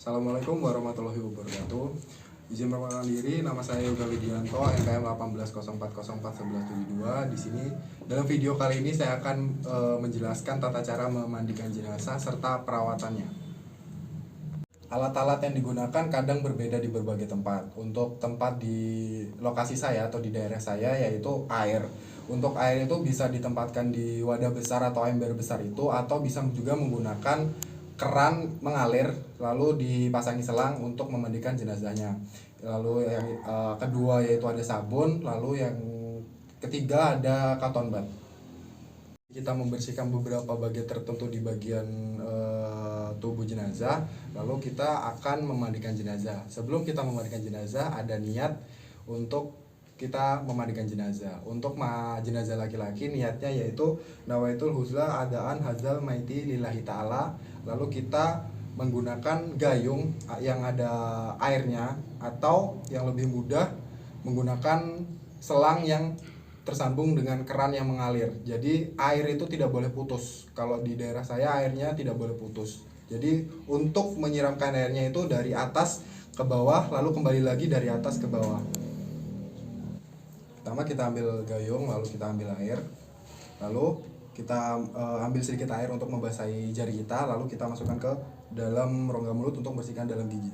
Assalamualaikum warahmatullahi wabarakatuh. Izin perkenalkan diri, nama saya Yoga Widianto, NPM 1804041172. Di sini dalam video kali ini saya akan menjelaskan tata cara memandikan jenazah serta perawatannya. Alat-alat yang digunakan kadang berbeda di berbagai tempat. Untuk tempat di lokasi saya atau di daerah saya yaitu air. Untuk air itu bisa ditempatkan di wadah besar atau ember besar itu, atau bisa juga menggunakan keran mengalir lalu dipasangi selang untuk memandikan jenazahnya. Lalu yang kedua yaitu ada sabun, lalu yang ketiga ada cotton bud. Kita membersihkan beberapa bagian tertentu di bagian tubuh jenazah, lalu kita akan memandikan jenazah. Sebelum kita memandikan jenazah ada niat untuk kita memandikan jenazah. Untuk jenazah laki-laki niatnya yaitu nawaitul huzla adaan hazal maiti lillahi ta'ala. Lalu kita menggunakan gayung yang ada airnya, atau yang lebih mudah menggunakan selang yang tersambung dengan keran yang mengalir. Jadi air itu tidak boleh putus. Kalau di daerah saya airnya tidak boleh putus. Jadi untuk menyiramkan airnya itu dari atas ke bawah, lalu kembali lagi dari atas ke bawah. Pertama kita ambil gayung, lalu kita ambil air, lalu kita ambil sedikit air untuk membasahi jari kita, lalu kita masukkan ke dalam rongga mulut untuk membersihkan dalam gigi.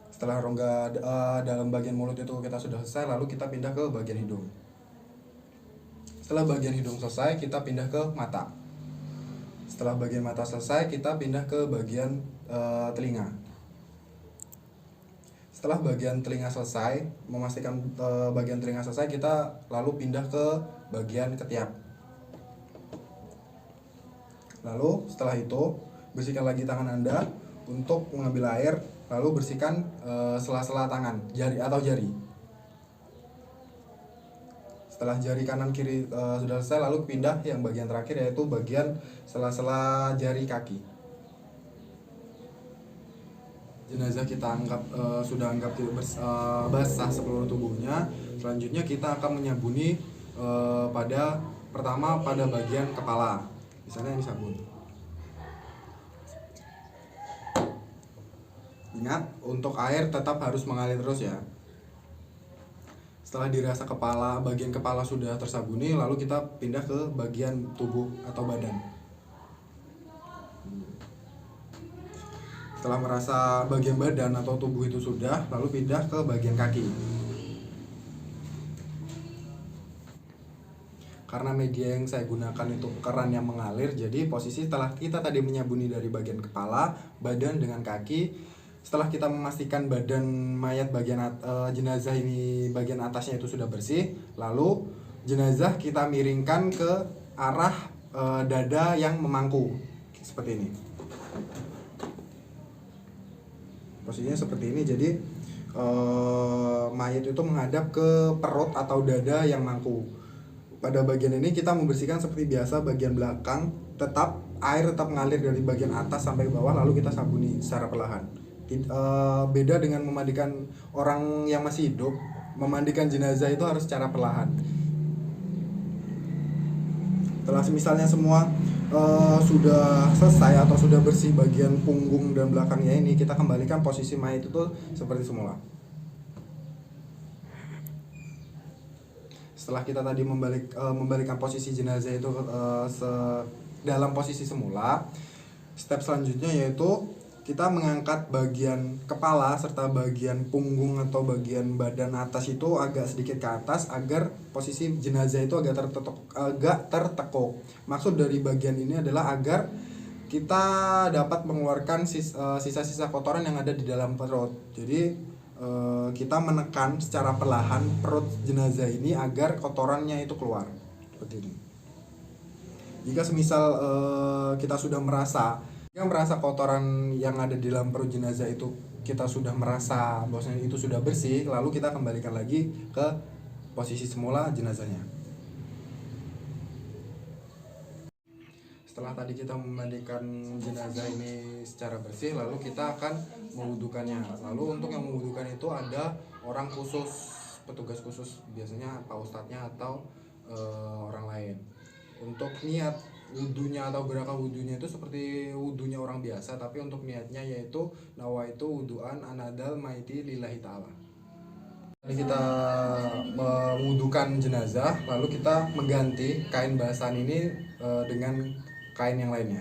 Setelah rongga dalam bagian mulut itu kita sudah selesai, lalu kita pindah ke bagian hidung. Setelah bagian hidung selesai, kita pindah ke mata. Setelah bagian mata selesai, kita pindah ke bagian telinga. Setelah bagian telinga selesai, memastikan bagian telinga selesai, kita lalu pindah ke bagian ketiak. Lalu setelah itu, bersihkan lagi tangan Anda untuk mengambil air, lalu bersihkan sela-sela tangan, jari atau jari. Setelah jari kanan kiri sudah selesai, lalu pindah yang bagian terakhir yaitu bagian sela-sela jari kaki. Jenazah kita sudah anggap basah seluruh tubuhnya. Selanjutnya kita akan menyabuni pertama pada bagian kepala. Misalnya ini sabun. Ingat, untuk air tetap harus mengalir terus ya. Setelah dirasa bagian kepala sudah tersabuni, lalu kita pindah ke bagian tubuh atau badan. Setelah merasa bagian badan atau tubuh itu sudah, lalu pindah ke bagian kaki. Karena media yang saya gunakan itu keran yang mengalir, jadi posisi setelah kita tadi menyabuni dari bagian kepala, badan dengan kaki, setelah kita memastikan badan mayat jenazah ini bagian atasnya itu sudah bersih, lalu jenazah kita miringkan ke arah dada yang memangku, seperti ini. Posisinya seperti ini, jadi mayat itu menghadap ke perut atau dada yang mangku. Pada bagian ini kita membersihkan seperti biasa bagian belakang, air tetap mengalir dari bagian atas sampai bawah, lalu kita sabuni secara perlahan. Beda dengan memandikan orang yang masih hidup, memandikan jenazah itu harus secara perlahan. Setelah misalnya semua sudah selesai atau sudah bersih bagian punggung dan belakangnya ini, kita kembalikan posisi mayat itu seperti semula. Setelah kita tadi membalikkan posisi jenazah itu dalam posisi semula, step selanjutnya yaitu kita mengangkat bagian kepala serta bagian punggung atau bagian badan atas itu agak sedikit ke atas agar posisi jenazah itu agak tertekuk. Maksud dari bagian ini adalah agar kita dapat mengeluarkan sisa-sisa kotoran yang ada di dalam perut. Jadi kita menekan secara perlahan perut jenazah ini agar kotorannya itu keluar. Seperti ini. Jika semisal kita sudah merasa kotoran yang ada di dalam perut jenazah itu, kita sudah merasa bahwasanya itu sudah bersih, lalu kita kembalikan lagi ke posisi semula jenazahnya. Setelah tadi kita memandikan jenazah ini secara bersih, lalu kita akan mewudukannya. Lalu untuk yang mewudukan itu ada orang khusus, petugas khusus, biasanya pak ustadznya atau orang lain. Untuk niat wudhunya atau gerakan wudhunya itu seperti wudhunya orang biasa, tapi untuk niatnya yaitu nawaitu wudhuan anadal maiti lillahi ta'ala. Ini kita mewudukan jenazah, lalu kita mengganti kain basan ini dengan kain yang lainnya.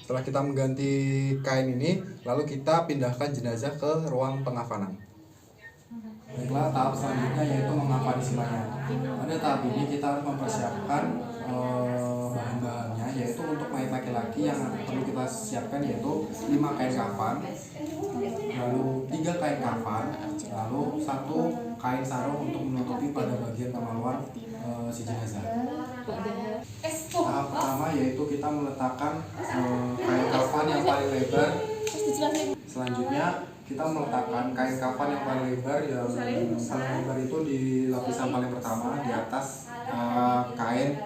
Setelah kita mengganti kain ini, lalu kita pindahkan jenazah ke ruang pengafanan. Baiklah, tahap selanjutnya yaitu mengafani silanya. Pada tahap ini kita harus mempersiapkan bahan-bahannya, yaitu untuk mayat laki-laki yang perlu kita siapkan yaitu 5 kain kafan, lalu 3 kain kafan, lalu 1 kain sarung untuk menutupi pada bagian kemaluan si jenazah. Tahap pertama yaitu kita meletakkan kain kafan yang paling lebar. Selanjutnya kita meletakkan kain kafan yang paling lebar, yang paling lebar itu di lapisan paling pertama di atas kain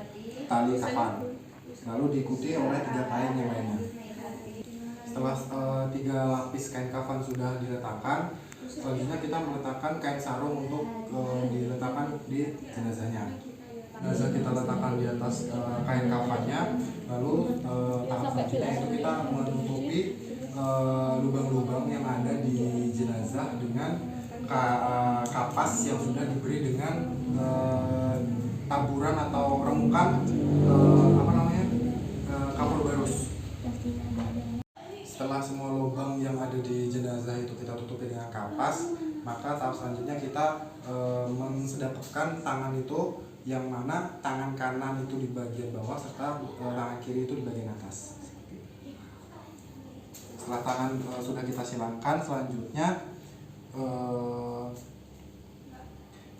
tali kafan, lalu diikuti oleh 3 kain yang lainnya. Setelah 3 lapis kain kafan sudah diletakkan, selanjutnya kita meletakkan kain sarung untuk diletakkan di jenazahnya. Jenazah kita letakkan di atas kain kafannya, lalu tahap selanjutnya itu kita menutupi lubang-lubang yang ada di jenazah dengan kapas yang sudah diberi dengan taburan atau remukan kapur barus. Setelah semua lubang yang ada di jenazah itu kita tutupi dengan kapas, maka tahap selanjutnya kita mensedekapkan tangan itu, yang mana tangan kanan itu di bagian bawah serta tangan kiri itu di bagian atas. Setelah tangan sudah kita silangkan, selanjutnya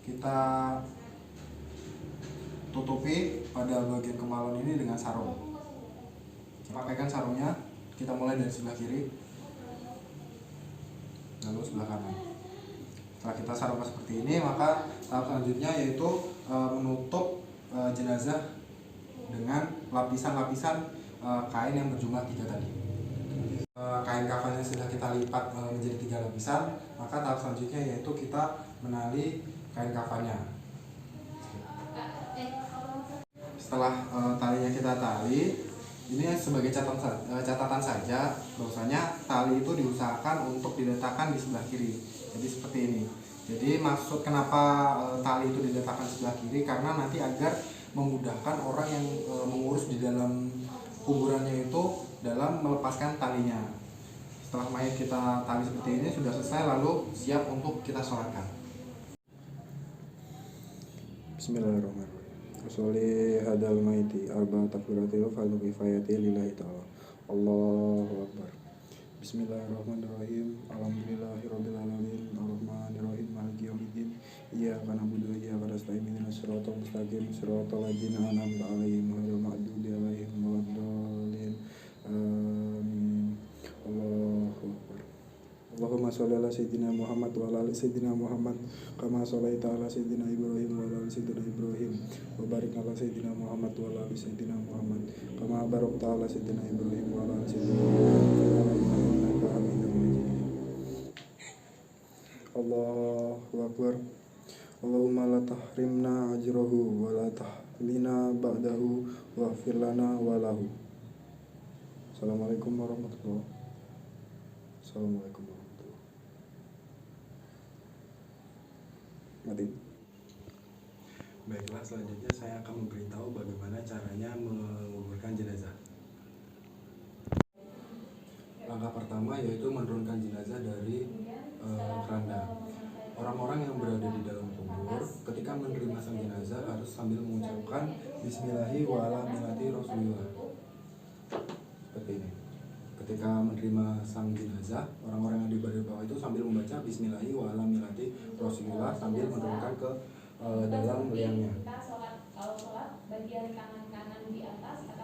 kita tutupi pada bagian kemaluan ini dengan sarung. Pakaikan sarungnya, kita mulai dari sebelah kiri, lalu sebelah kanan. Setelah kita sarungkan seperti ini, maka tahap selanjutnya yaitu menutup jenazah dengan lapisan-lapisan kain yang berjumlah 3 tadi. Kain kafannya sudah kita lipat menjadi 3 lapisan, maka tahap selanjutnya yaitu kita menali kain kafannya. Setelah talinya kita tali, ini sebagai catatan saja, bahwasanya tali itu diusahakan untuk diletakkan di sebelah kiri. Jadi seperti ini. Jadi maksud kenapa tali itu diletakkan sebelah kiri, karena nanti agar memudahkan orang yang mengurus di dalam kuburannya itu dalam melepaskan talinya. Setelah mayat kita tali seperti ini sudah selesai, lalu siap untuk kita sholatkan. Bismillahirrahmanirrahim. Usolli hadal maiti arba takbiratil fadlu kifayati lillahi ta'ala. Allahu akbar. Bismillahirrahmanirrahim. Alhamdulillahirabbil alamin. Arrahmanirrahim. Maliki yaumiddin. Iyyaka na'budu wa iyyaka nasta'in. Ihdinas siratal mustaqim. Siratal ladzina an'amta 'alaihim ghairil maghdubi 'alaihim waladdallin. Amin. Allahu akbar. Allahumma sholli ala sayyidina Muhammad wa ala ali sayyidina Muhammad kama shallaita ala sayyidina Ibrahim wa ala ali sayyidina Ibrahim wa barik ala sayyidina Muhammad wa ala ali sayyidina Muhammad kama barakta ala sayyidina Ibrahim wa ala ali sayyidina Muhammad innaka Hamidum Majid. Allahu akbar. Allahumma la tahrimna ajrahu wa la tahlina ba'dahu wa ighfir lana wa lahu. Assalamualaikum warahmatullahi wabarakatuh. Assalamualaikum warahmatullahi. Baiklah, selanjutnya saya akan memberitahu bagaimana caranya menguburkan jenazah. Langkah pertama yaitu menurunkan jenazah dari keranda. Orang-orang yang berada di dalam kubur ketika menerima sang jenazah harus sambil mengucapkan Bismillahi wa ala millati Rasulillah. Seperti ini. Ketika menerima sang jenazah, orang-orang yang di bagian bawah itu sambil membaca Bismillahi wa ala millati Rasulillah sambil menurunkan ke dalam liangnya.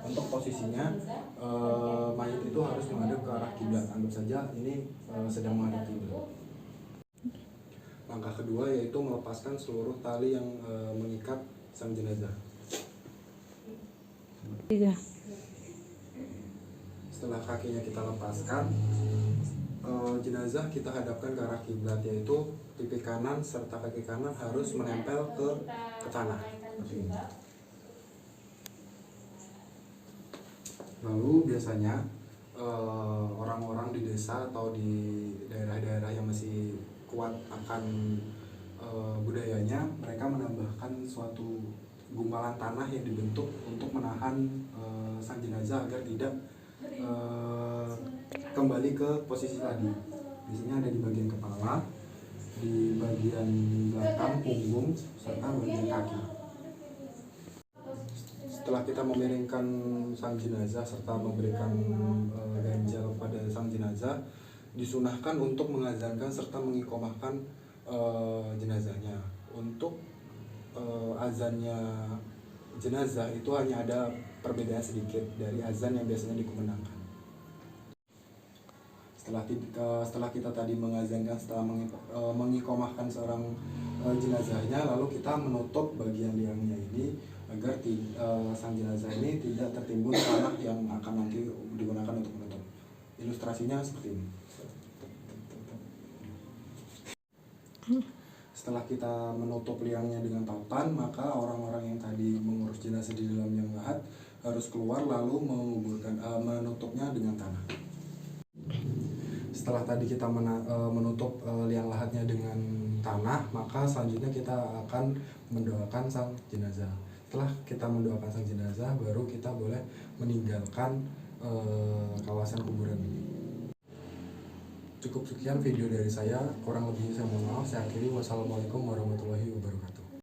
Untuk posisinya, mayat itu harus menghadap ke arah kiblat. Anggap saja ini sedang menghadap kiblat. Langkah kedua yaitu melepaskan seluruh tali yang mengikat sang jenazah. Setelah kakinya kita lepaskan, jenazah kita hadapkan ke arah kiblat, yaitu pipi kanan serta kaki kanan harus menempel ke tanah. Seperti ini. Lalu biasanya orang-orang di desa atau di daerah-daerah yang masih kuat akan budayanya, mereka menambahkan suatu gumpalan tanah yang dibentuk untuk menahan sang jenazah agar tidak kembali ke posisi tadi. Biasanya ada di bagian kepala, di bagian belakang punggung, serta bagian kaki. Setelah kita memiringkan sang jenazah serta memberikan ganjal pada sang jenazah, disunahkan untuk mengazankan serta mengiqomahkan jenazahnya. Untuk azannya jenazah itu hanya ada perbedaan sedikit dari azan yang biasanya dikumandangkan. Setelah kita tadi mengazankan, setelah mengiqomahkan seorang jenazahnya, lalu kita menutup bagian liangnya ini agar sang jenazah ini tidak tertimbun tanah yang akan nanti digunakan untuk menutup. Ilustrasinya seperti ini. Setelah kita menutup liangnya dengan tautan, maka orang-orang yang tadi mengurus jenazah di dalam liang lahat harus keluar lalu menutupnya dengan tanah. Setelah tadi kita menutup liang lahatnya dengan tanah, maka selanjutnya kita akan mendoakan sang jenazah. Setelah kita mendoakan sang jenazah, baru kita boleh meninggalkan kawasan kuburan ini. Cukup sekian video dari saya, kurang lebihnya saya mohon maaf. Saya akhiri, wassalamualaikum warahmatullahi wabarakatuh.